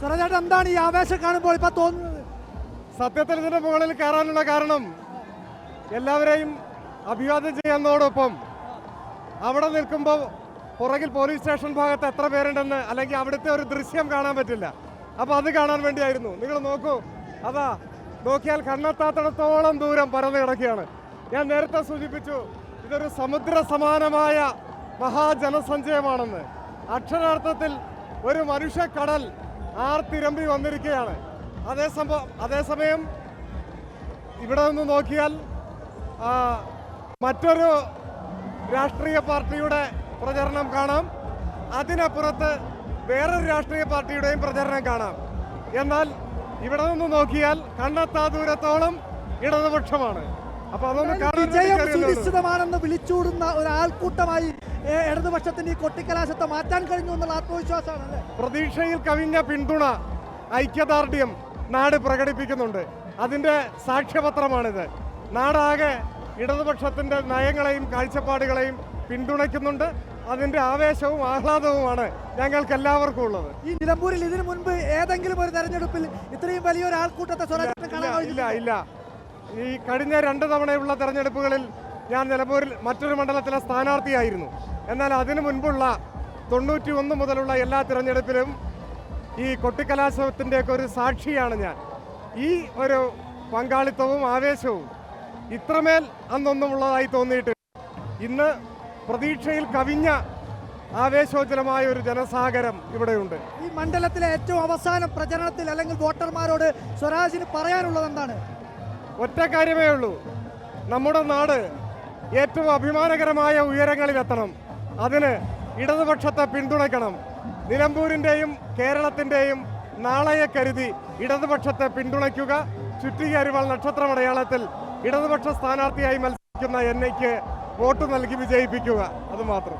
സ്വരാജേട്ടൻ എന്താണ് ഈ ആവേശം കാണുമ്പോൾ ഇപ്പൊ തോന്നുന്നത്? സത്യത്തിൽ ഇതിന്റെ മുകളിൽ കയറാനുള്ള കാരണം എല്ലാവരെയും അഭിവാദ്യം ചെയ്യുന്നതോടൊപ്പം അവിടെ നിൽക്കുമ്പോൾ പുറകിൽ പോലീസ് സ്റ്റേഷൻ ഭാഗത്ത് എത്ര പേരുണ്ടെന്ന് അല്ലെങ്കിൽ അവിടുത്തെ ഒരു ദൃശ്യം കാണാൻ പറ്റില്ല. അപ്പോൾ അത് കാണാൻ വേണ്ടിയായിരുന്നു. നിങ്ങൾ നോക്കൂ, അതാ നോക്കിയാൽ കണ്ണെത്താത്തിടത്തോളം ദൂരം പരന്നു കിടക്കുകയാണ്. ഞാൻ നേരത്തെ സൂചിപ്പിച്ചു ഇതൊരു സമുദ്ര സമാനമായ മഹാജനസഞ്ചയമാണെന്ന്. അക്ഷരാർത്ഥത്തിൽ ഒരു മനുഷ്യക്കടൽ ആർത്തിരമ്പി വന്നിരിക്കുകയാണ്. അതേസമയം ഇവിടെ നിന്ന് നോക്കിയാൽ മറ്റൊരു രാഷ്ട്രീയ പാർട്ടിയുടെ പ്രചരണം കാണാം, അതിനപ്പുറത്ത് വേറൊരു രാഷ്ട്രീയ പാർട്ടിയുടെയും പ്രചരണം കാണാം. എന്നാൽ ഇവിടെ നിന്ന് നോക്കിയാൽ കണ്ണെത്താ ദൂരത്തോളം ഇടതുപക്ഷമാണ്. അപ്പൊ അതൊന്ന് സുനിശ്ചിതമാണെന്ന് വിളിച്ചൂടുന്ന ഒരു ആൾക്കൂട്ടമായി ഇടതുപക്ഷത്തിന് ഈ കൊട്ടിക്കലാശത്തെ മാറ്റാൻ കഴിഞ്ഞു എന്നുള്ള ആത്മവിശ്വാസമാണ്. പ്രതീക്ഷയിൽ കവിഞ്ഞ പിന്തുണ, ഐക്യദാർഢ്യം നാട് പ്രകടിപ്പിക്കുന്നുണ്ട്. അതിന്റെ സാക്ഷ്യപത്രമാണിത്. നാടാകെ ഇടതുപക്ഷത്തിന്റെ നയങ്ങളെയും കാഴ്ചപ്പാടുകളെയും പിന്തുണയ്ക്കുന്നുണ്ട്. അതിന്റെ ആവേശവും ആഹ്ലാദവുമാണ് ഞങ്ങൾക്ക് എല്ലാവർക്കും ഉള്ളത്. ഈ നിലമ്പൂരിൽ ഇതിനു മുൻപ് ഏതെങ്കിലും ഒരു തെരഞ്ഞെടുപ്പിൽ ഇത്രയും വലിയൊരു ആൾക്കൂട്ടത്തെ ഇല്ല. ഈ കഴിഞ്ഞ 2 തവണയുള്ള തെരഞ്ഞെടുപ്പുകളിൽ ഞാൻ നിലമ്പൂരിൽ മറ്റൊരു മണ്ഡലത്തിലെ സ്ഥാനാർത്ഥിയായിരുന്നു. എന്നാൽ അതിനു മുൻപുള്ള 91 മുതലുള്ള എല്ലാ തിരഞ്ഞെടുപ്പിലും ഈ കൊട്ടിക്കലാശത്തിൻ്റെയൊക്കെ ഒരു സാക്ഷിയാണ് ഞാൻ. ഈ ഒരു പങ്കാളിത്തവും ആവേശവും ഇത്രമേൽ അന്നൊന്നും ഉള്ളതായി തോന്നിയിട്ട് ഇന്ന് പ്രതീക്ഷയിൽ കവിഞ്ഞ ആവേശോജ്വലമായ ഒരു ജനസാഗരം ഇവിടെയുണ്ട്. ഈ മണ്ഡലത്തിലെ ഏറ്റവും അവസാന പ്രചരണത്തിൽ അല്ലെങ്കിൽ വോട്ടർമാരോട് സ്വരാജിന് പറയാനുള്ളത് എന്താണ്? ഒറ്റ കാര്യമേ ഉള്ളൂ, നമ്മുടെ നാട് ഏറ്റവും അഭിമാനകരമായ ഉയരങ്ങളിലെത്തണം. അതിന് ഇടതുപക്ഷത്തെ പിന്തുണയ്ക്കണം. നിലമ്പൂരിൻ്റെയും കേരളത്തിൻ്റെയും നാളെയെ കരുതി ഇടതുപക്ഷത്തെ പിന്തുണയ്ക്കുക. ചുറ്റികയറിവാൾ നക്ഷത്രമടയാളത്തിൽ ഇടതുപക്ഷ സ്ഥാനാർത്ഥിയായി മത്സരിക്കുന്ന എന്നയ്ക്ക് വോട്ട് നൽകി വിജയിപ്പിക്കുക. അതുമാത്രം.